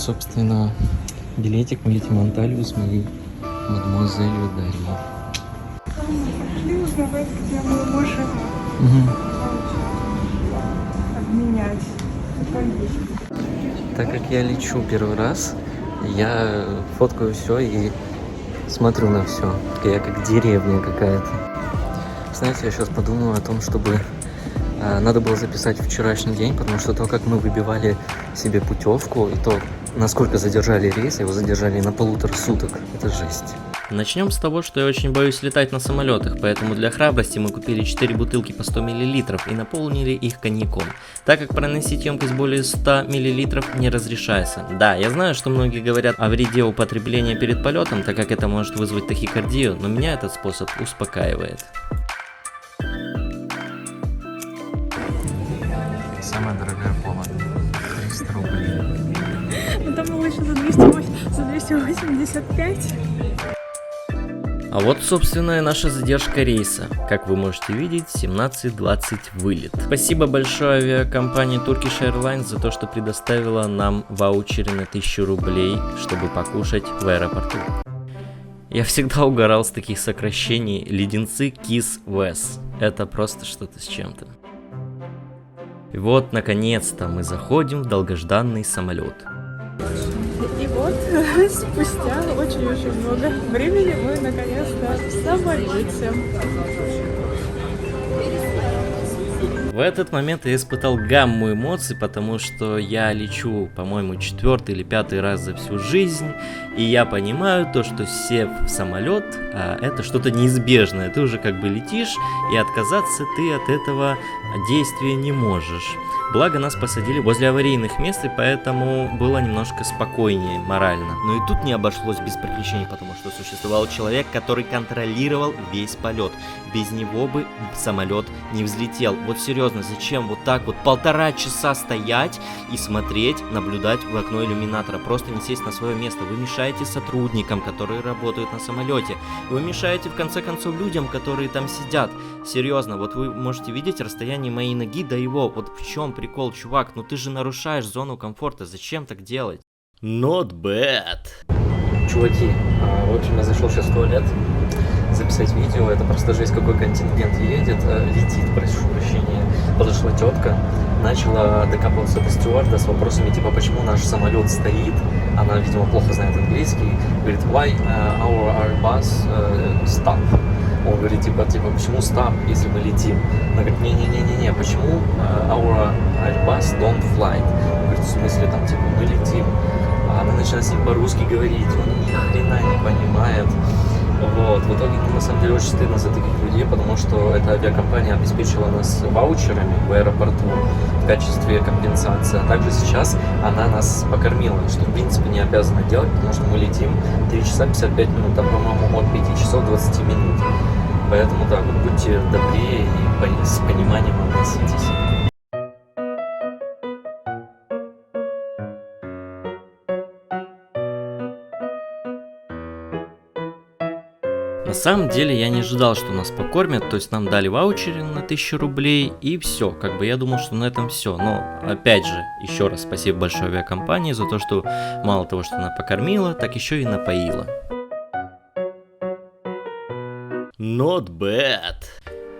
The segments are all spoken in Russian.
Вот, собственно, билетик, мы летим в Анталию с моей мадемуазелью Дарьей. Пошли узнавать, где мы можем обменять. Так как я лечу первый раз, я фоткаю все и смотрю на все. Я как деревня какая-то. Знаете, я сейчас подумаю о том, чтобы надо было записать вчерашний день, потому что то, как мы выбивали себе путевку, и то, насколько задержали рейс, его задержали на 1,5 суток. Это жесть. Начнем с того, что я очень боюсь летать на самолетах, поэтому для храбрости мы купили 4 бутылки по 100 мл и наполнили их коньяком, так как проносить емкость более 100 мл не разрешается. Да, я знаю, что многие говорят о вреде употребления перед полетом, так как это может вызвать тахикардию, но меня этот способ успокаивает. Самая дорогая кола. 300 рублей. Ну там было еще за 285. А вот, собственно, и наша задержка рейса. Как вы можете видеть, 17:20 вылет. Спасибо большое авиакомпании Turkish Airlines за то, что предоставила нам ваучеры на 1000 рублей, чтобы покушать в аэропорту. Я всегда угорал с таких сокращений леденцы Kiss Wes. Это просто что-то с чем-то. И вот, наконец-то, мы заходим в долгожданный самолет. И вот, спустя очень-очень много времени мы наконец-то в самолете. В этот момент я испытал гамму эмоций, потому что я лечу, по-моему, 4-й или 5-й раз за всю жизнь, и я понимаю то, что сев в самолет, это что-то неизбежное. Ты уже как бы летишь, и отказаться ты от этого действия не можешь. Благо нас посадили возле аварийных мест, и поэтому было немножко спокойнее морально. Но и тут не обошлось без приключений, потому что существовал человек, который контролировал весь полет. Без него бы самолет не взлетел. Вот серьезно, зачем вот так вот 1,5 часа стоять и смотреть, наблюдать в окно иллюминатора? Просто не сесть на свое место. Вы мешаете сотрудникам, которые работают на самолете. Вы мешаете, в конце концов, людям, которые там сидят. Серьезно, вот вы можете видеть расстояние моей ноги до его. Вот в чем прикол, чувак? Ну ты же нарушаешь зону комфорта. Зачем так делать? Not bad. Чуваки, в общем, я зашел сейчас в туалет записать видео. Это просто жесть, какой контингент летит, прошу прощения. Подошла тетка, начала докапываться до стюарда с вопросами типа, почему наш самолет стоит. Она, видимо, плохо знает английский. Говорит, why our Airbus stop? Он говорит, типа, почему stop, если мы летим? Она говорит, не-не-не-не, почему our Airbus don't fly? Он говорит, в смысле, там, типа, мы летим. Она начала с ним по-русски говорить, он ни хрена не понимает. Вот. В итоге, на самом деле, очень стыдно за таких людей, потому что эта авиакомпания обеспечила нас ваучерами в аэропорту в качестве компенсации. А также сейчас она нас покормила, что, в принципе, не обязана делать, потому что мы летим 3 часа 55 минут, а, по-моему, от 5 часов 20 минут. Поэтому, так вот, будьте добрее и с пониманием относитесь. На самом деле я не ожидал, что нас покормят, то есть нам дали ваучеры на 1000 рублей и все, как бы я думал, что на этом все, но опять же, еще раз спасибо большой авиакомпании за то, что мало того, что она покормила, так еще и напоила. Not bad.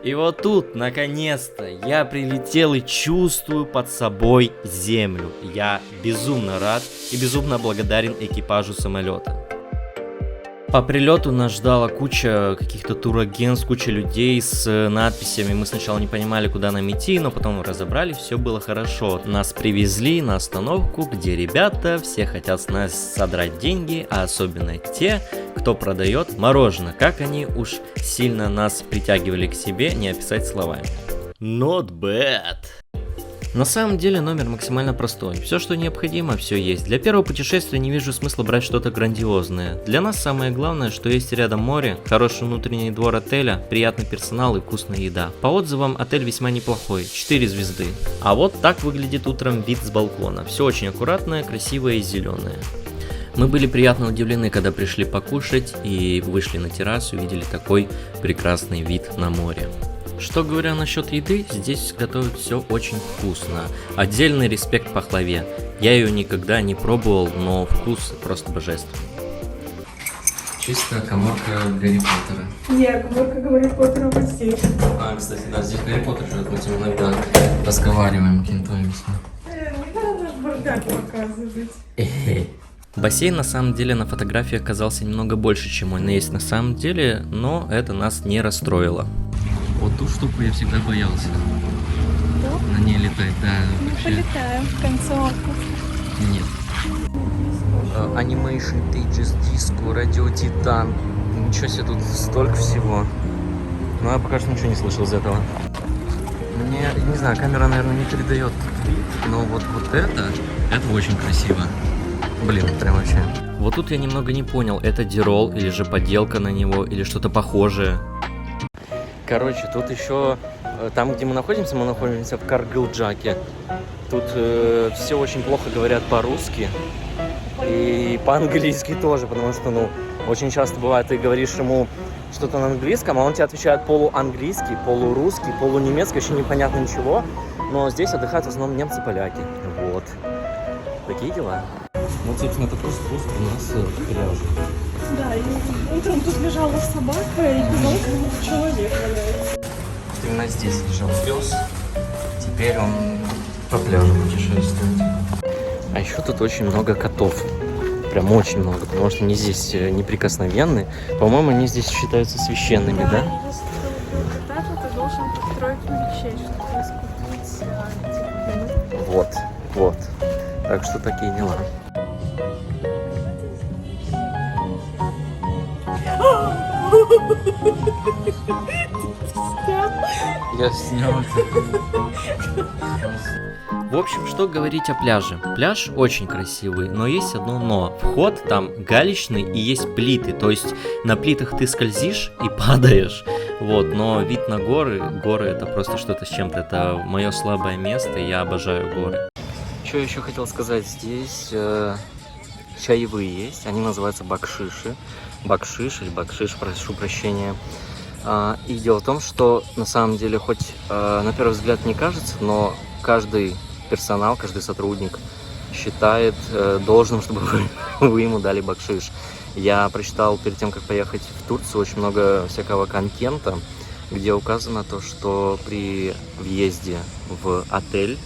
И вот тут, наконец-то, я прилетел и чувствую под собой землю. Я безумно рад и безумно благодарен экипажу самолета. По прилету нас ждала куча каких-то турагентств, куча людей с надписями. Мы сначала не понимали, куда нам идти, но потом разобрали, все было хорошо. Нас привезли на остановку, где ребята все хотят с нас содрать деньги, а особенно те, кто продает мороженое. Как они уж сильно нас притягивали к себе, не описать словами. Not bad. На самом деле номер максимально простой. Все, что необходимо, все есть. Для первого путешествия не вижу смысла брать что-то грандиозное. Для нас самое главное, что есть рядом море, хороший внутренний двор отеля, приятный персонал и вкусная еда. По отзывам, отель весьма неплохой, 4 звезды. А вот так выглядит утром вид с балкона. Все очень аккуратное, красивое и зеленое. Мы были приятно удивлены, когда пришли покушать и вышли на террасу, увидели такой прекрасный вид на море. Что говоря насчет еды, здесь готовят все очень вкусно. Отдельный респект пахлаве. Я ее никогда не пробовал, но вкус просто божественный. Чисто коморка Гарри Поттера. Нет, коморка Гарри Поттера вот здесь. А, кстати, да, здесь Гарри Поттер живет, мы с ним иногда разговариваем, кентуемся. Не надо наш бардак показывать. Бассейн на самом деле на фотографии оказался немного больше, чем он есть на самом деле, но это нас не расстроило. Вот ту штуку я всегда боялся. Да? На ней летать, да, Мы вообще. полетаем в концовку. Нет. Animation, Pages, Disco, Radio Titan. Ничего себе, тут столько всего. Но я пока что ничего не слышал из этого. Мне, не знаю, камера, наверное, не передает вид, но вот это очень красиво. Блин, прям вообще. Вот тут я немного не понял, это дирол или же подделка на него, или что-то похожее. Короче, тут еще, там, где мы находимся в Каргылджаке. Тут все очень плохо говорят по-русски. И по-английски тоже, потому что, ну, очень часто бывает, ты говоришь ему что-то на английском, а он тебе отвечает полуанглийский, полурусский, полунемецкий, вообще непонятно ничего. Но здесь отдыхают в основном немцы-поляки. Вот. Такие дела. Вот, собственно, это просто у нас в пляже. Да, и утром тут лежала собака, и белок человек валяется. Именно здесь лежал пес. Теперь он по пляжу путешествует. А еще тут очень много котов. Прям очень много, потому что они здесь неприкосновенны. По-моему, они здесь считаются священными, да? Так вот ты должен построить мечеть, чтобы искупить эти вины. Вот. Так что такие дела. Я снял это. В общем, что говорить о пляже. Пляж очень красивый, но есть одно но. Вход там галечный и есть плиты, то есть на плитах ты скользишь и падаешь. Вот, но вид на горы это просто что-то с чем-то. Это мое слабое место, и я обожаю горы. Что еще хотел сказать? Здесь чаевые есть, они называются бакшиши. Бакшиш или бакшиш, прошу прощения. И дело в том, что на самом деле, хоть на первый взгляд не кажется, но каждый персонал, каждый сотрудник считает должным, чтобы вы ему дали бакшиш. Я прочитал перед тем, как поехать в Турцию, очень много всякого контента, где указано то, что при въезде в отель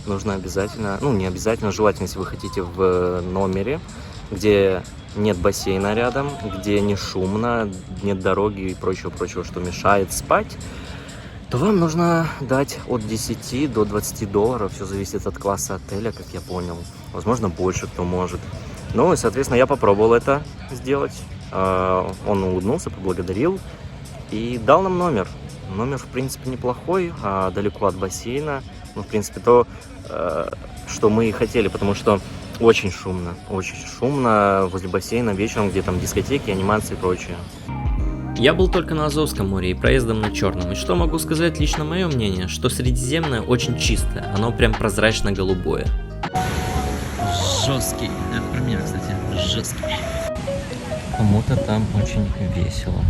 нужно обязательно, ну не обязательно, желательно, если вы хотите в номере, где нет бассейна рядом, где не шумно, нет дороги и прочего, что мешает спать, то вам нужно дать от 10 до 20 долларов, все зависит от класса отеля, как я понял. Возможно, больше кто может. Ну и, соответственно, я попробовал это сделать. Он улыбнулся, поблагодарил и дал нам номер. Номер, в принципе, неплохой, далеко от бассейна. Ну, в принципе, то, что мы и хотели, потому что очень шумно возле бассейна вечером, где там дискотеки, анимации и прочее. Я был только на Азовском море и проездом на Черном. И что могу сказать, лично мое мнение, что Средиземное очень чистое, оно прям прозрачно-голубое. Жесткий, это про меня, кстати, жесткий. Кому-то там очень весело.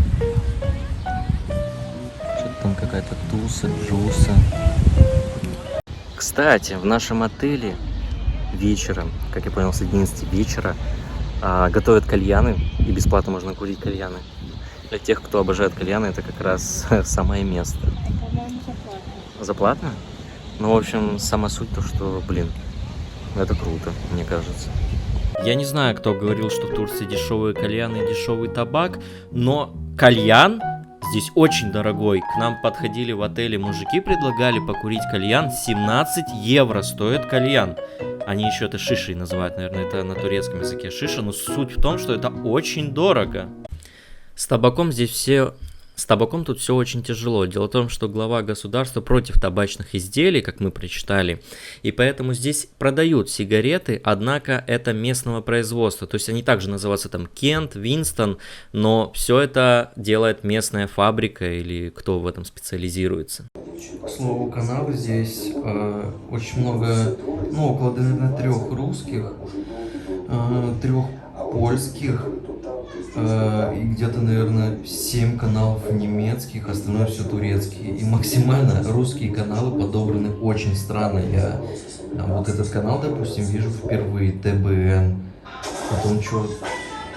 Что-то там какая-то туса, джуса. Кстати, в нашем отеле вечером, как я понял, с 11 вечера готовят кальяны, и бесплатно можно курить кальяны. Для тех, кто обожает кальяны, это как раз самое место. По-моему, заплатно. Заплатно? Ну, в общем, сама суть то, что, блин, это круто, мне кажется. Я не знаю, кто говорил, что в Турции дешевые кальяны и дешевый табак, но кальян здесь очень дорогой. К нам подходили в отеле мужики, предлагали покурить кальян. 17 евро стоит кальян. Они еще это шишей называют, наверное, это на турецком языке шиша, но суть в том, что это очень дорого. С табаком тут все очень тяжело. Дело в том, что глава государства против табачных изделий, как мы прочитали, и поэтому здесь продают сигареты, однако это местного производства. То есть они также называются там Кент, Винстон, но все это делает местная фабрика или кто в этом специализируется. К слову, каналы здесь очень много, ну, около, наверное, 3 русских, 3 польских, и где-то, наверное, 7 каналов немецких, остальное все турецкие. И максимально русские каналы подобраны очень странно. Я вот этот канал, допустим, вижу впервые, ТБН. Потом что?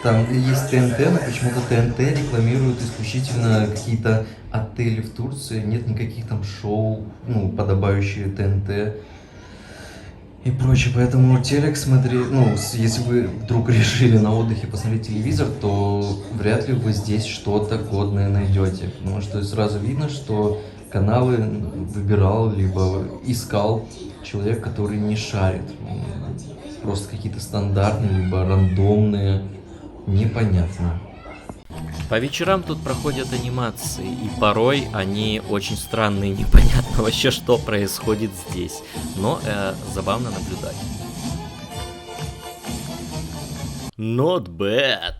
Там есть ТНТ, но почему-то ТНТ рекламирует исключительно какие-то отели в Турции. Нет никаких там шоу, ну, подобающие ТНТ. И прочее, поэтому телек смотреть, ну, если вы вдруг решили на отдыхе посмотреть телевизор, то вряд ли вы здесь что-то годное найдете, потому что сразу видно, что каналы выбирал, либо искал человек, который не шарит, просто какие-то стандартные, либо рандомные, непонятно. По вечерам тут проходят анимации, и порой они очень странные, непонятно вообще, что происходит здесь, но забавно наблюдать. Not bad.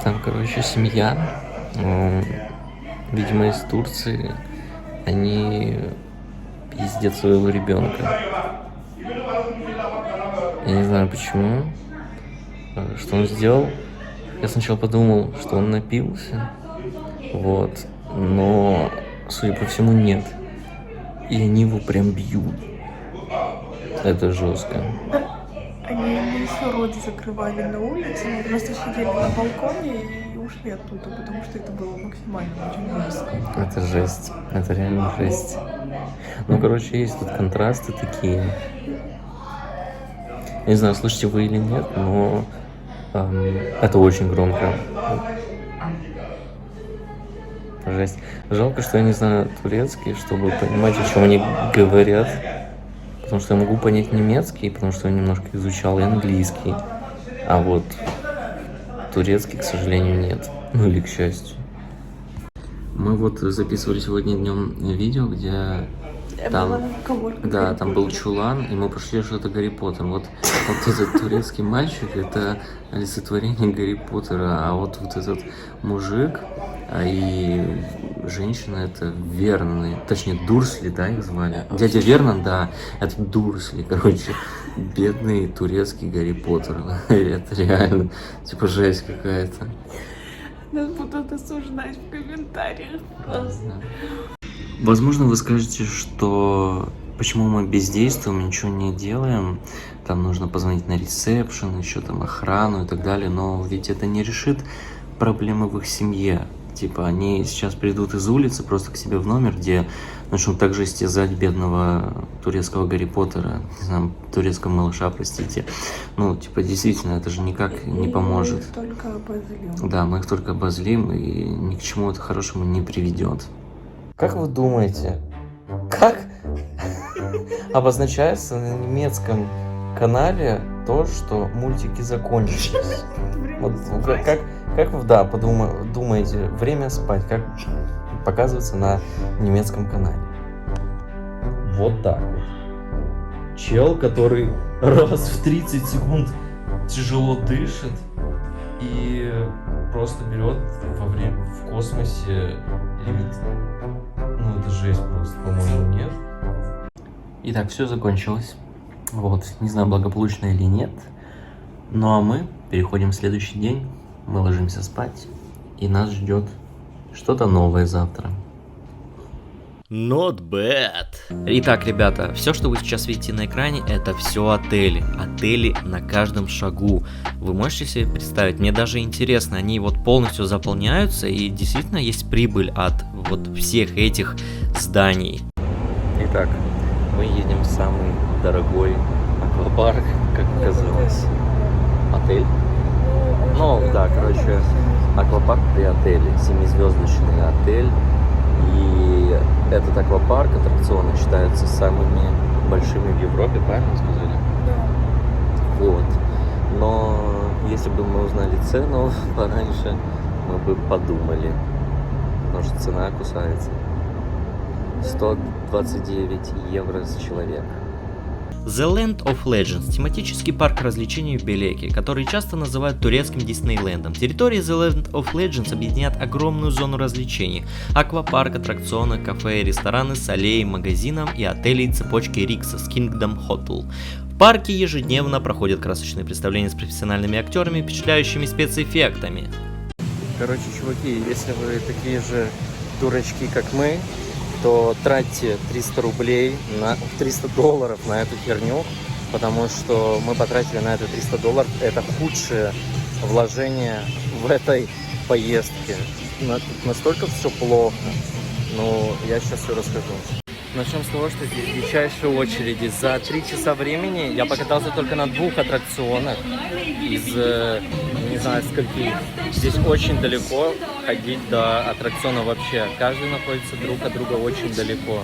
Там, короче, семья, видимо, из Турции. Они пиздят своего ребенка. Я не знаю почему. Что он сделал? Я сначала подумал, что он напился. Вот. Но, судя по всему, нет. И они его прям бьют. Это жестко. Они еще рот закрывали на улице, мы просто сидели на балконе и ушли оттуда, потому что это было максимально очень жестко. Это жесть. Это реально жесть. Ну, короче, есть тут контрасты такие. Я не знаю, слышите вы или нет, но это очень громко. Жесть. Жалко, что я не знаю турецкий, чтобы понимать, о чем они говорят. Потому что я могу понять немецкий, потому что я немножко изучал и английский. А вот турецкий, к сожалению, нет. Ну или к счастью. Мы вот записывали сегодня днем видео, где там, да, там был чулан, и мы пошли что-то Гарри Поттер. Вот этот турецкий мальчик — это олицетворение Гарри Поттера, а вот этот мужик и женщина — это Вернон, точнее Дурсли, да, их звали? Дядя Вернон, да, это Дурсли, короче, бедный турецкий Гарри Поттер. Это реально, типа, жесть какая-то. Нас будут осуждать в комментариях. Возможно, вы скажете, что почему мы бездействуем, ничего не делаем, там нужно позвонить на ресепшн, еще там охрану и так далее, но ведь это не решит проблемы в их семье. Типа, они сейчас придут из улицы просто к себе в номер, где начнут также истязать бедного турецкого Гарри Поттера, не знаю, турецкого малыша, простите. Ну, типа, действительно, это же никак не поможет. Мы их только обозлим. Да, мы их только обозлим, и ни к чему это хорошему не приведет. Как вы думаете, как обозначается на немецком канале то, что мультики закончились? Вот, как вы, да, думаете, время спать, как показывается на немецком канале? Вот так вот. Чел, который раз в 30 секунд тяжело дышит и просто берет в космосе лимит. Ну, это жесть просто, по-моему, нет. Итак, все закончилось. Вот, не знаю, благополучно или нет. Ну а мы переходим в следующий день. Мы ложимся спать, и нас ждет что-то новое завтра. Not bad. Итак, ребята, все, что вы сейчас видите на экране, это все отели. Отели на каждом шагу. Вы можете себе представить? Мне даже интересно, они вот полностью заполняются, и действительно есть прибыль от вот всех этих зданий. Итак, мы едем в самый дорогой аквапарк, как оказалось. Отель? Ну, да, короче, аквапарк при отеле. 7-звездочный отель. И этот аквапарк, аттракционы считаются самыми большими в Европе, правильно сказали? Да. Вот. Но если бы мы узнали цену пораньше, мы бы подумали. Потому что цена кусается. 129 евро с человека. The Land of Legends – тематический парк развлечений в Белеке, который часто называют турецким Диснейлендом. Территории The Land of Legends объединяет огромную зону развлечений – аквапарк, аттракционы, кафе, рестораны с аллеей, магазином и отелей цепочки Rixos Kingdom Hotel. В парке ежедневно проходят красочные представления с профессиональными актерами и впечатляющими спецэффектами. Короче, чуваки, если вы такие же дурачки, как мы, то тратьте 300 рублей, $300 на эту херню, потому что мы потратили на это $300. Это худшее вложение в этой поездке. Настолько все плохо. Ну, я сейчас все расскажу. Начнем с того, что здесь дичайшие очереди. За 3 часа времени я покатался только на 2 аттракционах из, не знаю, скольки. Здесь очень далеко ходить до аттракциона вообще. Каждый находится друг от друга очень далеко.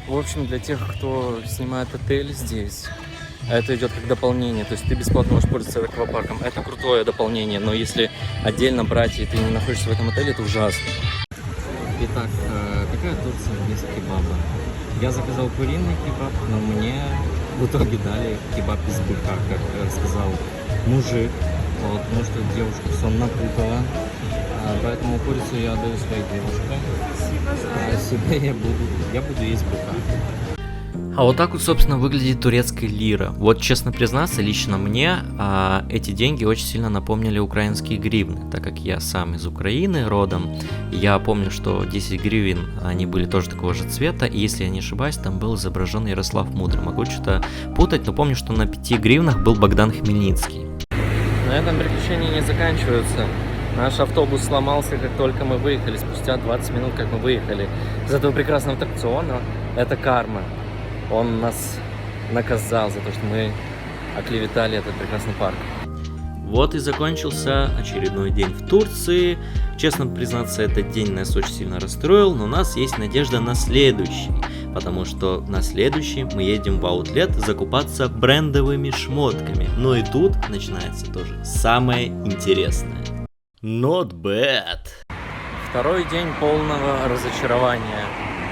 В общем, для тех, кто снимает отель здесь, это идет как дополнение. То есть ты бесплатно можешь пользоваться аквапарком. Это крутое дополнение, но если отдельно брать и ты не находишься в этом отеле, это ужасно. Итак, какая Турция без кебаба? Я заказал куриный кебаб, но мне в итоге дали кебаб из быка, как сказал мужик. Вот, потому что девушка все напутала. Поэтому курицу я отдаю своей девушке. А себе я буду есть быка. А вот так вот, собственно, выглядит турецкая лира. Вот, честно признаться, лично мне эти деньги очень сильно напомнили украинские гривны, так как я сам из Украины родом. Я помню, что 10 гривен, они были тоже такого же цвета, и если я не ошибаюсь, там был изображен Ярослав Мудрый. Могу что-то путать, но помню, что на 5 гривнах был Богдан Хмельницкий. На этом приключения не заканчиваются. Наш автобус сломался, как только мы выехали, спустя 20 минут, как мы выехали из этого прекрасного аттракциона. Это карма. Он нас наказал за то, что мы оклеветали этот прекрасный парк. Вот и закончился очередной день в Турции. Честно признаться, этот день нас очень сильно расстроил, но у нас есть надежда на следующий. Потому что на следующий мы едем в аутлет закупаться брендовыми шмотками. Но и тут начинается тоже самое интересное. Not bad. Второй день полного разочарования.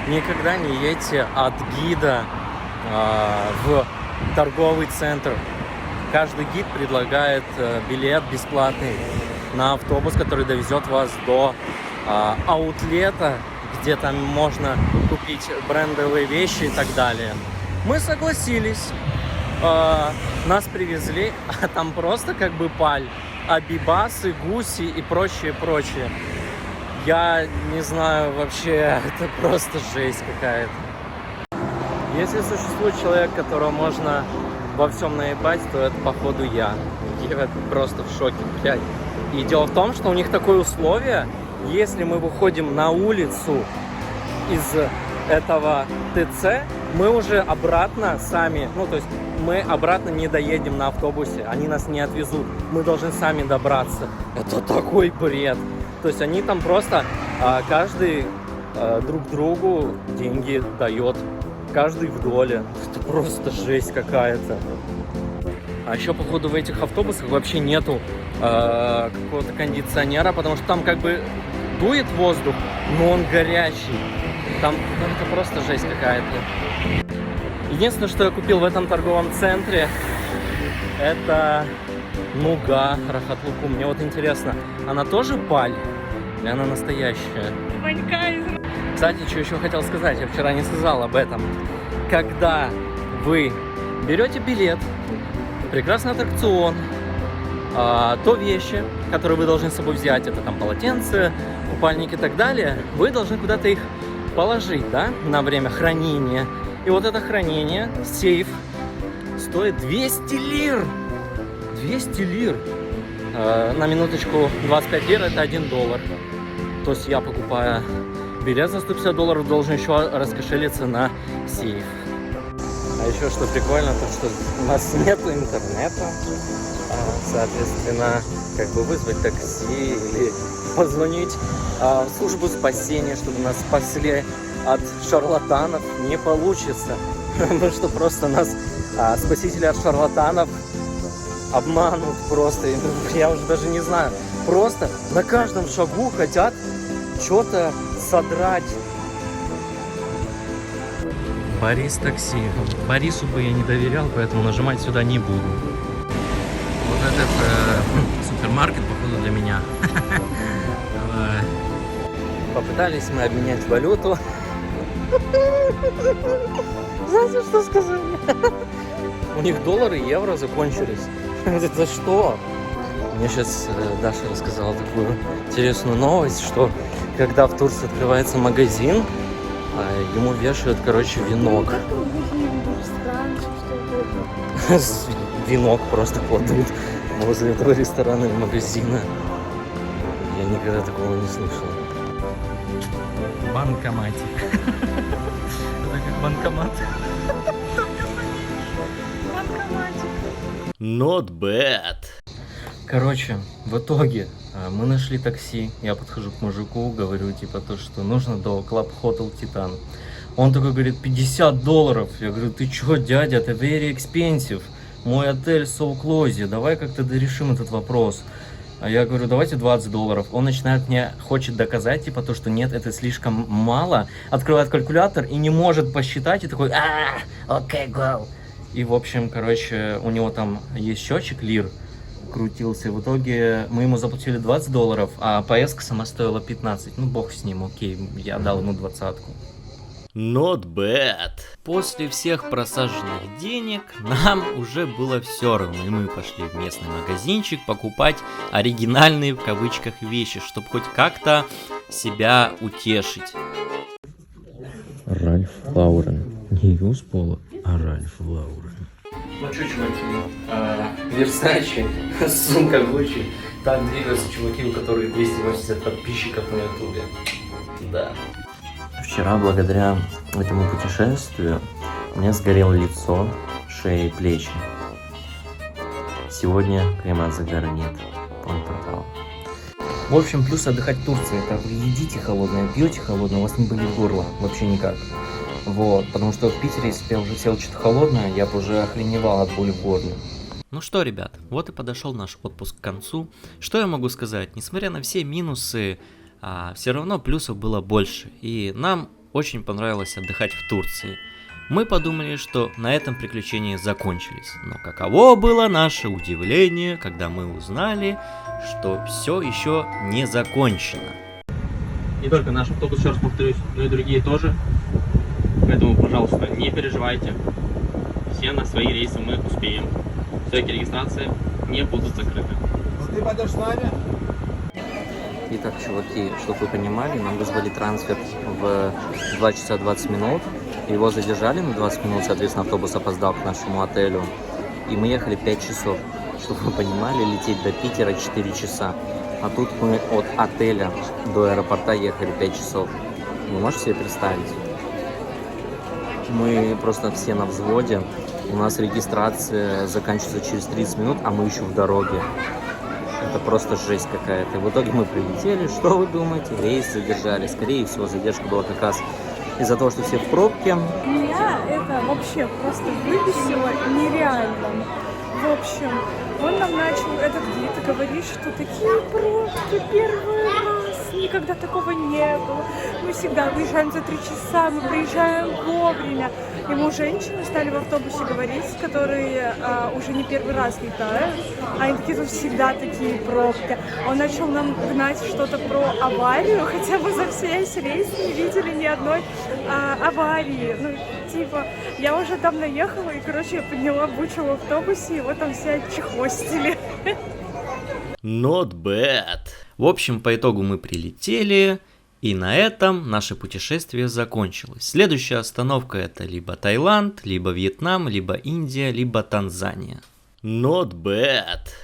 Никогда не едьте от гида в торговый центр. Каждый гид предлагает билет бесплатный на автобус, который довезет вас до аутлета, где там можно купить брендовые вещи и так далее. Мы согласились. Нас привезли, а там просто как бы паль. Абибасы, гуси и прочее. Я не знаю, вообще, это просто жесть какая-то. Если существует человек, которого можно во всем наебать, то это, походу, я. Я просто в шоке, блядь. И дело в том, что у них такое условие, если мы выходим на улицу из этого ТЦ, мы уже обратно сами, то есть мы обратно не доедем на автобусе, они нас не отвезут, мы должны сами добраться. Это такой бред. То есть они там просто каждый друг другу деньги дает, каждый в доле. Это просто жесть какая-то. А еще, походу, в этих автобусах вообще нету какого-то кондиционера, потому что там как бы дует воздух, но он горячий. Там это просто жесть какая-то. Единственное, что я купил в этом торговом центре, это нуга рахат-лукум. Мне вот интересно, она тоже паль или она настоящая? Кстати, что еще хотел сказать, я вчера не сказал об этом. Когда вы берете билет, прекрасный аттракцион, то вещи, которые вы должны с собой взять, это там полотенце, купальник и так далее, вы должны куда-то их положить, да, на время хранения. И вот это хранение, сейф, стоит 200 лир. 200 лир. На минуточку, 25 лир это $1. То есть я, покупая билет за $150, должен еще раскошелиться на сейф. А еще что прикольно, то что у нас нету интернета. Соответственно, как бы вызвать такси или позвонить в службу спасения, чтобы нас спасли от шарлатанов, не получится. Потому что просто нас спасители от шарлатанов обманут просто. Я уже даже не знаю. Просто на каждом шагу хотят что-то содрать. Борис такси. Борису бы я не доверял, поэтому нажимать сюда не буду. Вот этот супермаркет, походу, для меня. Попытались мы обменять валюту. Знаете, что сказали? У них доллары и евро закончились. За что? Мне сейчас Даша рассказала такую интересную новость, что когда в Турции открывается магазин, ему вешают, короче, венок. Венок просто кладут возле этого ресторана или магазина. Я никогда такого не слышал. Банкоматик. Это как банкомат. Not bad. Короче, в итоге мы нашли такси. Я подхожу к мужику, говорю типа то, что нужно до Club Hotel Titan. Он такой говорит, $50. Я говорю, ты чё, дядя, это very expensive. Мой отель so close, давай как-то дорешим этот вопрос. А я говорю, давайте $20. Он начинает мне, хочет доказать, типа, то, что нет, это слишком мало. Открывает калькулятор и не может посчитать, и такой, окей, go. И, в общем, короче, у него там есть счетчик лир, крутился. В итоге мы ему заплатили $20, а поездка сама стоила 15. Ну, бог с ним, окей, я дал ему 20-ку. Not bad. После всех просаженных денег нам уже было все равно, и мы пошли в местный магазинчик покупать оригинальные в кавычках вещи, чтобы хоть как-то себя утешить. Ральф Лаурен. Не Юз Поло, а Ральф Лаурен. Ну что, чуваки, Версачи, сумка Гуччи. Так двигаются чуваки, у которых 280 подписчиков на ютубе. Да. Вчера, благодаря этому путешествию, у меня сгорело лицо, шея и плечи. Сегодня крема от загара нет. Он пропал. В общем, плюс отдыхать в Турции. Это вы едите холодное, пьете холодное, у вас не болит горло. Вообще никак. Вот. Потому что в Питере, если бы я уже сел что-то холодное, я бы уже охреневал от боли в горле. Ну что, ребят, вот и подошел наш отпуск к концу. Что я могу сказать? Несмотря на все минусы, все равно плюсов было больше. И нам очень понравилось отдыхать в Турции. Мы подумали, что на этом приключения закончились. Но каково было наше удивление, когда мы узнали, что все еще не закончено. Не только наш автобус, еще раз повторюсь, но и другие тоже. Поэтому, пожалуйста, не переживайте. Все на свои рейсы мы успеем. Стойки регистрации не будут закрыты. Ты пойдешь с нами? Итак, чуваки, чтобы вы понимали, нам вызвали трансфер в 2 часа 20 минут. Его задержали на 20 минут, соответственно, автобус опоздал к нашему отелю. И мы ехали 5 часов. Чтобы вы понимали, лететь до Питера 4 часа. А тут мы от отеля до аэропорта ехали 5 часов. Вы можете себе представить? Мы просто все на взводе. У нас регистрация заканчивается через 30 минут, а мы еще в дороге. Это просто жесть какая-то. В итоге мы прилетели. Что вы думаете? Рейс задержали. Скорее всего, задержка была как раз из-за того, что все в пробке. Меня это вообще просто выбесило нереально. В общем, он нам начал этот гид говорить, что такие пробки первый раз, никогда такого не было. Мы всегда выезжаем за 3 часа, мы приезжаем вовремя. Ему женщины стали в автобусе говорить, которые уже не первый раз летают, а они такие, тут всегда такие пробки. Он начал нам гнать что-то про аварию, хотя мы за весь рейс не видели ни одной аварии. Ну, типа, я уже там наехала и, короче, я подняла бучу в автобусе, его там все чехвостили. Not bad. В общем, по итогу мы прилетели, и на этом наше путешествие закончилось. Следующая остановка это либо Таиланд, либо Вьетнам, либо Индия, либо Танзания. Not bad.